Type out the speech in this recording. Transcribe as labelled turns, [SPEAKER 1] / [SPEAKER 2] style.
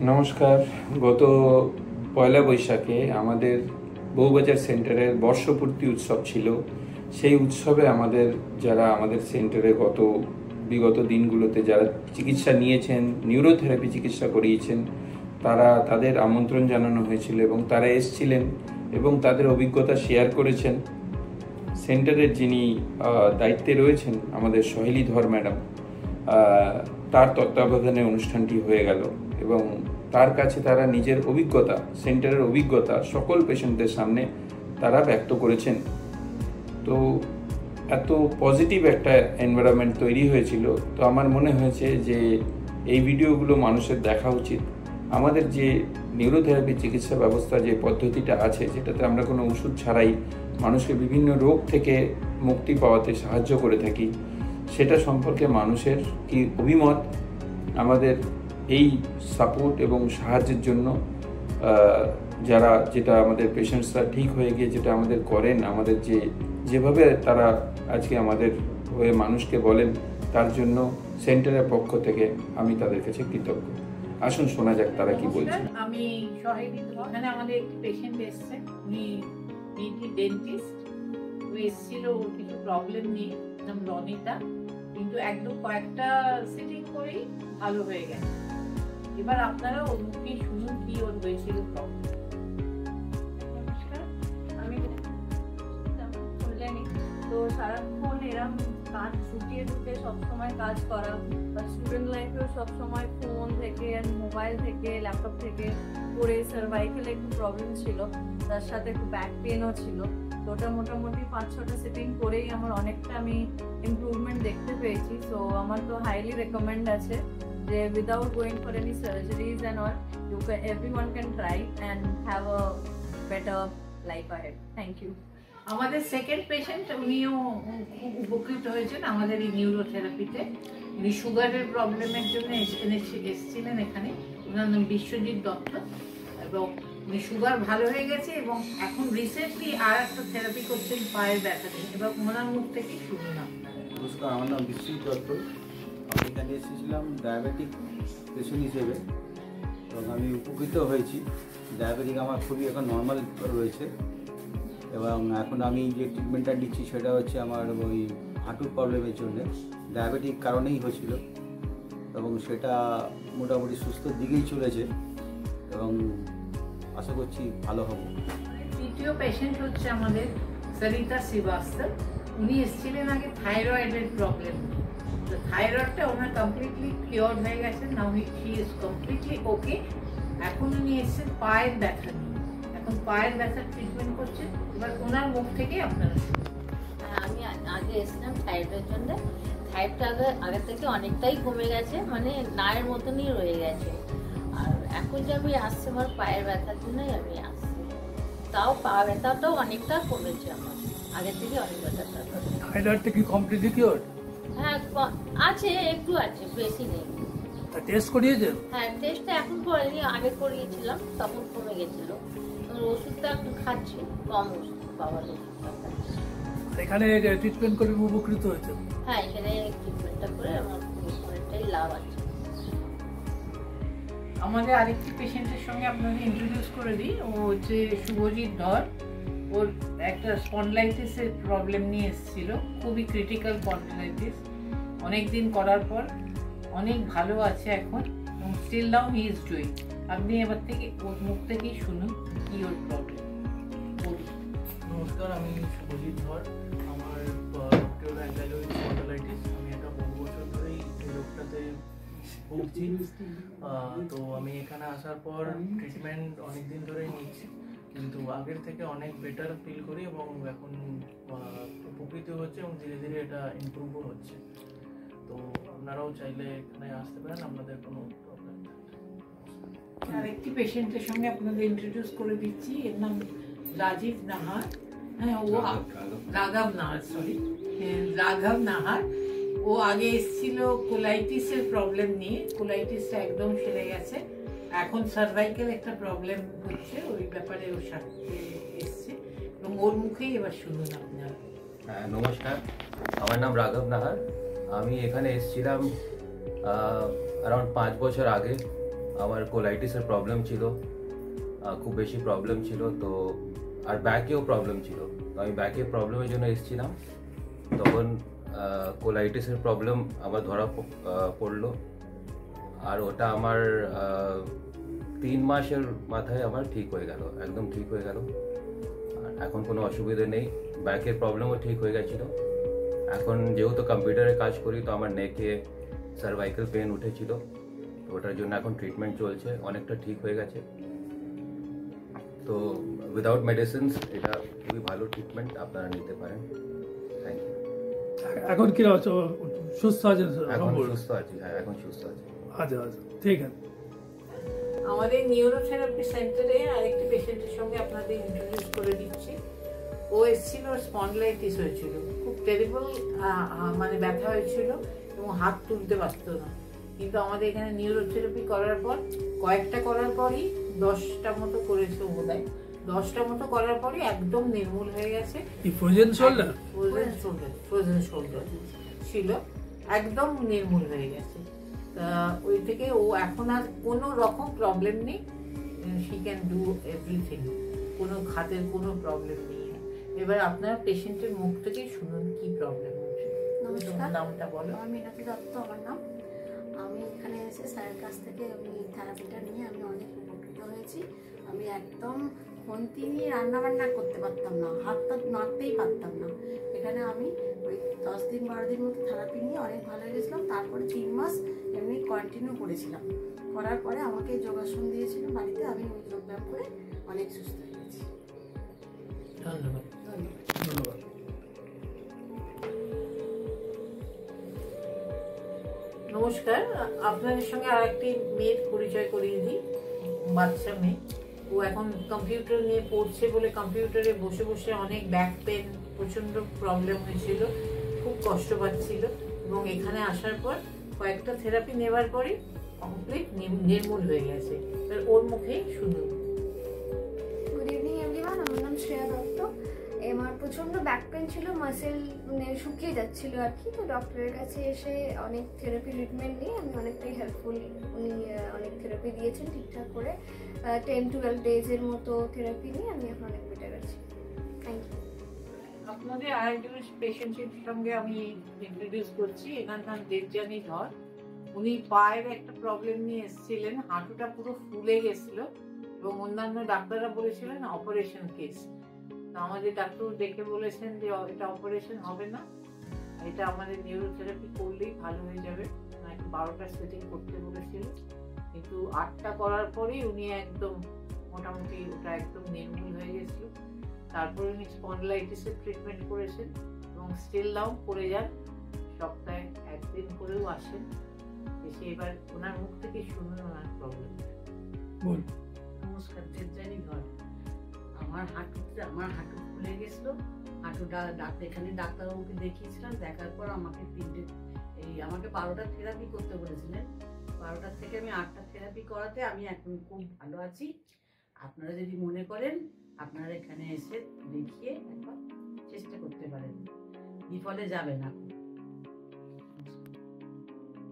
[SPEAKER 1] নমস্কার। গত পয়লা বৈশাখে আমাদের বউবাজার সেন্টারের বর্ষপূর্তি উৎসব ছিল। সেই উৎসবে যারা আমাদের সেন্টারে বিগত দিনগুলোতে যারা চিকিৎসা নিয়েছেন, নিউরোথেরাপি চিকিৎসা করিয়েছেন, তাদের আমন্ত্রণ জানানো হয়েছিল এবং তারা এসেছিলেন এবং তাদের অভিজ্ঞতা শেয়ার করেছেন। সেন্টারের যিনি দায়িত্বে রয়েছেন আমাদের সহেলি ধর ম্যাডাম, তার তত্ত্বাবধানে অনুষ্ঠানটি হয়ে গেল এবং তার কাছে তারা নিজের অভিজ্ঞতা, সেন্টারের অভিজ্ঞতা সকল পেশেন্টদের সামনে তারা ব্যক্ত করেছেন। তো এত পজিটিভ একটা এনভায়রনমেন্ট তৈরি হয়েছিল। তো আমার মনে হয়েছে যে এই ভিডিওগুলো মানুষের দেখা উচিত। আমাদের যে নিউরোথেরাপি চিকিৎসা ব্যবস্থা, যে পদ্ধতিটা আছে, যেটাতে আমরা কোনো ওষুধ ছাড়াই মানুষকে বিভিন্ন রোগ থেকে মুক্তি পাওয়াতে সাহায্য করে থাকি, সেটা সম্পর্কে মানুষের কি অভিমত, আমাদের এই সাপোর্ট এবং সাহায্যের জন্য যেটা আমাদের পেশেন্টসরা ঠিক হয়ে গিয়ে যেটা আমাদের করেন, আমাদের যেভাবে তারা আজকে আমাদের হয়ে মানুষকে বলেন, তার জন্য সেন্টারের পক্ষ থেকে আমি তাদের কাছে কৃতজ্ঞ। আসুন শোনা যাক তারা কি বলছেন।
[SPEAKER 2] আমি সহেলি, এখানে আমাদের একটি পেশেন্ট এসছে, উনি ডেন্টিস্ট, এসেছিল কিছু প্রবলেম নিয়ে, নাম রনিতা, কিন্তু একদম কয়েকটা সিটিং করেই ভালো হয়ে গেছে। এবার আপনারা ওর মুখে শুনুন কি ওর হয়েছিল প্রবলেম।
[SPEAKER 3] নমস্কার, আমি কল্যাণী। তো সারাক্ষণ এরম কাজ ছুটিয়ে ঢুকে সবসময় কাজ করা, বা স্টুডেন্ট লাইফেও সবসময় ফোন থেকে, মোবাইল থেকে, ল্যাপটপ থেকে করে সার্ভাইকেলে একটু প্রবলেম ছিল, তার সাথে একটু ব্যাক পেনও ছিল। তো ওটা মোটামুটি 5-6টা সিটিং করেই আমার অনেকটা আমি ইমপ্রুভমেন্ট দেখতে পেয়েছি। সো আমার তো হাইলি রেকমেন্ড আছে যে without going for any surgeries and all, everyone can try and have a better life ahead. Thank you.
[SPEAKER 2] আমাদের সেকেন্ড পেশেন্ট, উনিও খুব উপকৃত হয়েছেন আমাদের এই নিউরোথেরাপিতে। উনি সুগারের প্রবলেমের জন্য এসেছিলেন এখানে। ওনার নাম বিশ্বজিৎ দত্ত এবং উনি সুগার ভালো হয়ে গেছে এবং এখন রিসেন্টলি আর একটা থেরাপি করছেন পায়ের ব্যথা নিয়ে। এবার ওনার মুখ থেকে শুনুন আপনারা।
[SPEAKER 4] নমস্কার, আমার নাম বিশ্বজিৎ দত্ত। আমি এখানে এসেছিলাম ডায়াবেটিক পেশেন্ট হিসেবে এবং আমি উপকৃত হয়েছি। ডায়াবেটিক আমার খুবই এখন নর্মাল রয়েছে এবং এখন আমি যে ট্রিটমেন্টটা নিচ্ছি সেটা হচ্ছে আমার ওই হাঁটুর প্রবলেমের জন্য, ডায়াবেটিক কারণেই হয়েছিল এবং সেটা মোটামুটি সুস্থর দিকেই চলেছে এবং আশা করছি ভালো হব।
[SPEAKER 2] তৃতীয় পেশেন্ট হচ্ছে আমাদের সরিতা শ্রীবাস্তব। উনি এসেছিলেন আগে থাইরয়েডের প্রবলেম। তো থাইরয়েডটা ওনার কমপ্লিটলি কিওর হয়ে গেছে, নাও হি ইজ কমপ্লিটলি ওকে। এখন উনি এসেছেন পায়ের ব্যথা নিয়ে, এখন পায়ের ব্যথার ট্রিটমেন্ট করছেন। এবার ওনার মুখ থেকে আপনারা
[SPEAKER 5] আমি আগে এসেছিলাম থাইরয়েডের জন্য। থাইরয়েডটা আগে থেকে অনেকটাই কমে গেছে, মানে নায়ের মতনই রয়ে গেছে। আর এখন যে আমি আসছি আমার পায়ের ব্যথার জন্যই আমি আসছি, তাও পা ব্যথাটাও অনেকটা কমেছে আমার আগের থেকে, অনেক ব্যথাটা।
[SPEAKER 6] থাইরয়েডটা কি কমপ্লিটলি কিওর?
[SPEAKER 5] হ্যাঁ আছে, একটু আছে, বেশি নেই।
[SPEAKER 6] টেস্ট করিয়েছেন?
[SPEAKER 5] হ্যাঁ, টেস্টটা এখন করিনি, আগে করিয়েছিলাম, তখন কমে গেছিল। ওষুধটা একটু খাচ্ছি, কম ওষুধ, বাবার ওষুধটা খাচ্ছি।
[SPEAKER 6] এখানে ট্রিটমেন্ট করে উপকৃত হয়েছে?
[SPEAKER 5] হ্যাঁ, এখানে ট্রিটমেন্টটা করে আমার অনেকটাই লাভ আছে।
[SPEAKER 2] আমাদের আরেকটি পেশেন্টের সঙ্গে আপনাদের ইন্ট্রোডিউস করে দিই। ও হচ্ছে শুভজিৎ ধর। ওর একটা স্পন্ডলাইটিসের প্রবলেম নিয়ে এসেছিল, খুবই ক্রিটিক্যাল স্পন্ডলাইটিস। অনেক দিন করার পর অনেক ভালো আছে এখন এবং still now he is doing. আপনি এবার থেকে ওর মুখ থেকেই শুনুন কি ওর প্রবলেম।
[SPEAKER 7] নমস্কার, আমি শুভজিৎ ধর। আমার অ্যাঙ্কাইলোইড স্পন্ডলাইটিস। আমি এটা বহু বছর ধরেই এই রোগটাতে ভুগছি। তো আমি এখানে আসার পর ট্রিটমেন্ট অনেক দিন ধরেই নিচ্ছি, কিন্তু আগের থেকে অনেক বেটার ফিল করি এবং এখন উপকৃত হচ্ছে এবং ধীরে ধীরে এটা ইমপ্রুভও হচ্ছে। তো আপনারাও চাইলে এখানে আসতে পারেন, আপনাদের কোনো প্রবলেম নেই।
[SPEAKER 2] আরেকটি পেশেন্টের সঙ্গে আপনাদের ইন্ট্রোডিউস করে দিচ্ছি। এর নাম রাজীব নাহার। হ্যাঁ, ও রাঘব নাহার, সরি, রাঘব নাহার। ও আগে এসেছিল কোলাইটিসের প্রবলেম নিয়ে, কোলাইটিসটা একদম সেরে গেছে। এখন সার্ভাইকেল একটা প্রবলেম হচ্ছে, ওই ব্যাপারে ওর সাথে এসছে এবং ওর মুখেই এবার শুনুন আপনারা।
[SPEAKER 8] নমস্কার, আমার নাম রাঘব নাহার। আমি এখানে এসেছিলাম অ্যারাউন্ড 5 বছর আগে। আমার কোলাইটিসের প্রবলেম ছিল, খুব বেশি প্রবলেম ছিল। তো আর ব্যাকেও প্রবলেম ছিল। তো আমি ব্যাকে প্রবলেমের জন্য এসেছিলাম, তখন কোলাইটিসের প্রবলেম আমার ধরা পড়লো। আর ওটা আমার 3 মাসের মাথায় আমার ঠিক হয়ে গেল, একদম ঠিক হয়ে গেল। আর এখন কোনো অসুবিধা নেই, ব্যাকের প্রবলেমও ঠিক হয়ে গেছিলো। এখন যেহেতু কম্পিউটারে কাজ করি, তো আমার নেকে সার্ভাইকাল পেন উঠেছিল, তো ওটার জন্য এখন ট্রিটমেন্ট চলছে, অনেকটা ঠিক হয়ে গেছে। তো উইদাউট মেডিসিনস এটা খুবই ভালো ট্রিটমেন্ট, আপনারা নিতে পারেন। Thank you.
[SPEAKER 6] এখন কি সুস্থ আছেন?
[SPEAKER 8] এখন সুস্থ আছি, হ্যাঁ এখন সুস্থ আছি।
[SPEAKER 6] আচ্ছা আচ্ছা, ঠিক আছে।
[SPEAKER 2] আমাদের নিউরোথেরাপি সেন্টারে আরেকটি পেশেন্টের সঙ্গে আপনাদের ইন্ট্রোডিউস করে দিচ্ছি। ও এসেছিল, স্পন্ডলাইটিস হয়েছিল, খুব টেরিবল, মানে ব্যথা হয়েছিল এবং হাত তুলতে পারত না। কিন্তু আমাদের এখানে নিউরোথেরাপি করার পর, কয়েকটা করার পরই 10টা মতো করেছে বোধহয়, 10টা মতো করার পরই একদম নির্মূল হয়ে গেছে।
[SPEAKER 6] ফ্রোজেন শোল্ডার
[SPEAKER 2] ছিল, একদম নির্মূল হয়ে গেছে। তা ওই থেকে ও এখন আর কোনো রকম প্রবলেম নেই, শি ক্যান ডু এভরিথিং, কোনো হাতের কোনো প্রবলেম নেই। এবার আপনার পেশেন্টের মুখ থেকেই শুনুন কি প্রবলেম হচ্ছে।
[SPEAKER 9] নমস্কার,
[SPEAKER 2] নামটা বলো।
[SPEAKER 9] আমার মিনাক্ষী দত্ত আমার নাম। আমি এখানে এসে স্যারের কাছ থেকে আমি থেরাপিটা নিয়ে আমি অনেক উপকৃত হয়েছি। আমি একদম খন্তি নিয়ে রান্নাবান্না করতে পারতাম না, হাতটা নাড়তেই পারতাম না। এখানে আমি ওই 10 দিন 12 দিন মতো থেরাপি নিয়ে অনেক ভালো হয়ে গেছিলাম। তারপরে 3 মাস এমনি কন্টিনিউ করেছিলাম। করার পরে আমাকে যোগাসন দিয়েছিল বাড়িতে, আমি ওই যোগব্যায়াম করে অনেক সুস্থ হয়ে গেছি।
[SPEAKER 2] ধন্যবাদ।
[SPEAKER 6] ধন্যবাদ।
[SPEAKER 2] নমস্কার, আপনাদের সঙ্গে আর একটি মেয়ের পরিচয় করিয়ে দিই, বাচ্চা মেয়ে। ও এখন কম্পিউটার নিয়ে পড়ছে বলে কম্পিউটারে বসে বসে অনেক ব্যাক পেন, প্রচণ্ড প্রবলেম হয়েছিল, খুব কষ্ট পাচ্ছিল। এবং এখানে আসার পর কয়েকটা থেরাপি নেওয়ার পরে কমপ্লিট নির্মূল হয়ে গেছে। ওর মুখেই শুনুন।
[SPEAKER 10] গুড ইভিনিং এভরিওয়ান, আমার নাম শ্রেয়া দত্ত। আমার প্রচণ্ড ব্যাক পেন ছিল, মাসেল শুকিয়ে যাচ্ছিল আর কি। তো ডক্টরের কাছে এসে অনেক থেরাপি ট্রিটমেন্ট নিয়ে আমি অনেকটাই হেল্পফুল। উনি অনেক থেরাপি দিয়েছেন ঠিকঠাক করে, 10-12 ডেজের মতো থেরাপি নিয়ে আমি এখন অনেক বেটার আছি। Thank you.
[SPEAKER 2] আপনাদের আরেকজন পেশেন্টের সঙ্গে আমি ইন্ট্রোডিউস করছি, এখানকার দেবযানী ধর। উনি পায়ের একটা প্রবলেম নিয়ে এসেছিলেন, হাঁটুটা পুরো ফুলে গেছিল এবং অন্যান্য ডাক্তাররা বলেছিলেন অপারেশন কেস। তো আমাদের ডাক্তার দেখে বলেছেন যে এটা অপারেশন হবে না, এটা আমাদের নিউরোথেরাপি করলেই ভালো হয়ে যাবে। 12টা সেটিং করতে বলেছিল, কিন্তু 8টা করার পরেই উনি একদম মোটামুটি ওটা একদম নির্মূল হয়ে গেছিল। তারপরে উনি স্পন্ডলাইটিসের ট্রিটমেন্ট করেছেন এবং স্টিল নাও করে যান, সপ্তাহে 1 দিন করেও আসেন। এসে এবার ওনার মুখ থেকে শুনুন ওনার প্রবলেম।
[SPEAKER 11] নমস্কার, দেবযানী ধর। আমার হাঁটু ফুলে গেছিল, হাঁটুটা এখানে ডাক্তারবাবুকে দেখিয়েছিলাম। দেখার পর আমাকে আমাকে 12টা থেরাপি করতে বলেছিলেন। 12টার থেকে আমি 8টা থেরাপি করাতে আমি এখন খুব ভালো আছি। আপনারা যদি মনে করেন, আপনারা এখানে এসে দেখিয়ে একবার চেষ্টা করতে পারেন, বিফলে যাবে না।